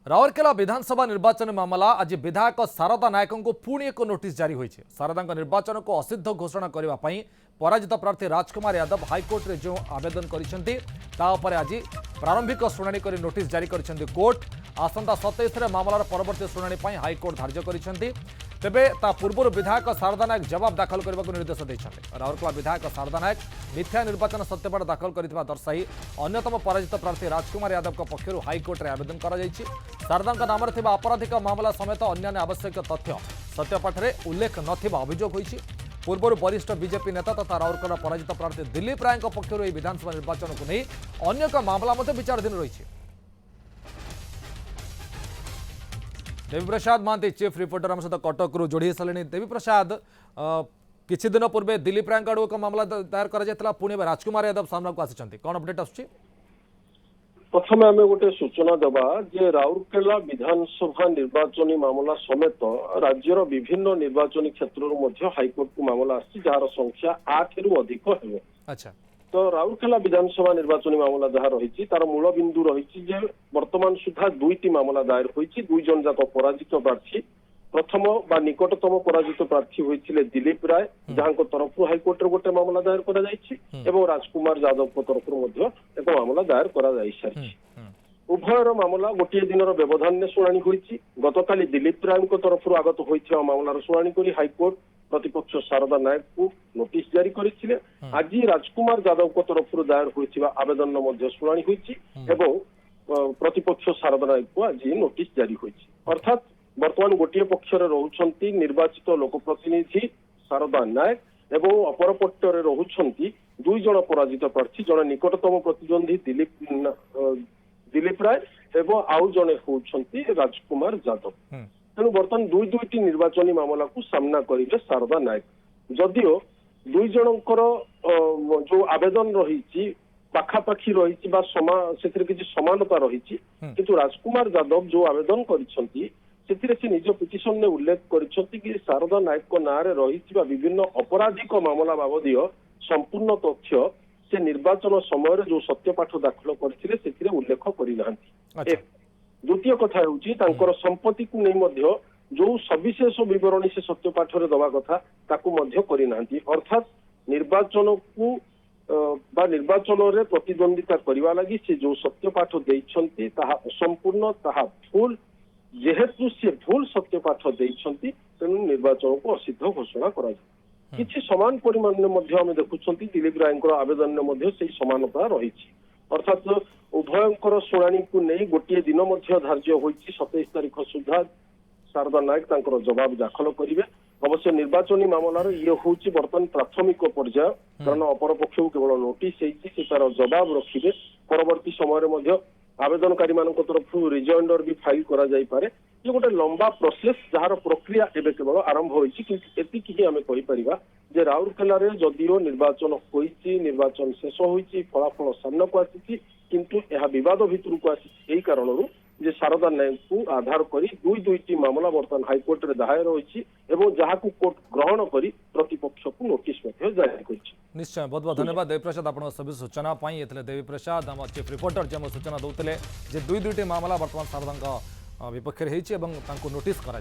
राउरकेला विधानसभा निर्वाचन मामला आज विधायक शारदा नायक को पुणी एक नोटिस जारी होती है। शारदा निर्वाचन को असिद्ध घोषणा करने पराजित प्रार्थी राजकुमार यादव हाइकोर्ट रे जो आवेदन कर आज प्रारंभिक शुणाणी कर नोटिस जारी कर कोर्ट आसंता 27 मामलार परवर्ती शुणाणी हाइकोर्ट धार्य कर तेबे ता पूर्व विधायक शारदा नायक जवाब दाखल करने को निर्देश देते। राउरकेला विधायक शारदा नायक मिथ्या निर्वाचन सत्यपाठ दाखल कर दर्शाई अन्यतम पराजित प्रार्थी राजकुमार यादव पक्षर हाइकोर्ट रे आवेदन कर शारदा नाम आपराधिक मामला समेत अन्य आवश्यक तथ्य सत्यपाठ में उल्लेख नभियोग होती। पूर्व वरिष्ठ बीजेपी नेता तथा राउरकेला पराजित प्रार्थी दिलीप राय पक्षर विधानसभा निर्वाचन को नहीं अन्य एक मामला विचाराधीन रही। देवी प्रसाद महांती चीफ रिपोर्टर आम सहित कटक जोड़ी सारे। देवी प्रसाद किछि दिन पूर्वे दिलीप राय आड़ एक मामला दायर कर पुणी राजकुमार यादव सामना को आसी कौन अपडेट आसुछि? प्रथम आम गोटे सूचना देवा जे राउरकेला विधानसभा निर्वाचन मामला समेत राज्यर विभिन्न निर्वाचन क्षेत्र हाइकोर्ट को मामला आसी जार संख्या 8 रु अधिक है। अच्छा, तो राउरकेला विधानसभा निर्वाचन मामला जहाँ रही तार मूल बिंदु रही वर्तमान सुधा 2टी मामला दायर होती। 2 जन जाक पराजित प्रार्थी प्रथम बा निकटतम पराजित प्रार्थी होते दिलीप राय जहां तरफ हाइकोर्ट गोटे मामला दायर कर राजकुमार यादव तरफ एक मामला दायर कर उभयर मामला गोटे दिन व्यवधान शुणाणी होती। गतकाली दिलीप राय तरफ आगत होता मामलार शुणाणी कर हाइकोर्ट प्रतिपक्ष शारदा नायक को नोटिस जारी करथिले। आज राजकुमार यादव तरफ दायर होता आवेदन शुणाणी होती एवं प्रतिपक्ष शारदा नायक को आज नोटिस जारी होती। अर्थात वर्तमान गोटे पक्ष रोचंती निर्वाचित लोकप्रतिनिधि शारदा नायक एवं अपर पक्षरे रोचंती 2 जन पराजित प्रार्थी जड़े निकटतम प्रतिद्वंदी दिलीप राय एवं आउ जड़े होउछंती राजकुमार यादव। तेणु बर्तमान 2टी निर्वाचन मामला को सामना करेंगे शारदा नायक। जदियो 2 जनकर जो आवेदन रही पाखापाखी रही किसी समानता रही किंतु राजकुमार यादव जो आवेदन करिसेंती से निज पिटिशन ने उल्लेख करिसेंती कि शारदा नायक ना रही विभिन्न अपराधिक मामला बाबदीय संपूर्ण तथ्य से निर्वाचन समय जो सत्यपाठ दाखल करते उल्लेख करना। द्वितीय कथा होकर संपत्ति को नहीं जो सविशेष विवरणी से सत्यपाठ दवा कथा करना। अर्थात निर्वाचन को निर्वाचन रे प्रतिद्वंदिता करने लगी से जो सत्यपाठ देइछंती ताहा असंपूर्ण ताहा भूल जेहेतु से भूल सत्यपाठ देइछंती तेणु निर्वाचन को असिद्ध घोषणा करा किछि समान परिमाण में देखुछंती दिलीप राय आवेदन से समानता रही। अर्थात उभयंकर शुणाणी को नहीं गोटे दिन धार्य होती 27 तारीख सुधा शारदा नायक जवाब दाखल करेंगे। अवश्य निर्वाचन मामलार ये हूँ बर्तमान प्राथमिक पर्याय कारण अपर पक्ष को केवल नोटिस से तार जवाब रखिए। परवर्ती समय आवेदनकारी मान तरफ रिजाइंडर भी फाइल करा जाई पारे। ये गोटे लंबा प्रोसेस जार प्रक्रिया एवं केवल आरंभ होती कि आम कहीपर जे राउरकेला जदियो निर्वाचन होती निर्वाचन शेष होती फलाफल सामना को आसी किंतु यह विवाद भितर को आसी कारण जे शारदा नायक को आधार कर 2टी मामला बर्तमान हाइकोर्ट रे दायर होती जहाँ को कोर्ट ग्रहण कर प्रतिपक्ष को नोटिस जारी कर। निश्चय बहुत बहुत धन्यवाद देवी प्रसाद आप सभी सूचना देवी प्रसाद आम चीफ रिपोर्टर जो सूचना दौते 2-2टी मामला बर्तमान शारदा विपक्ष नोटिस करा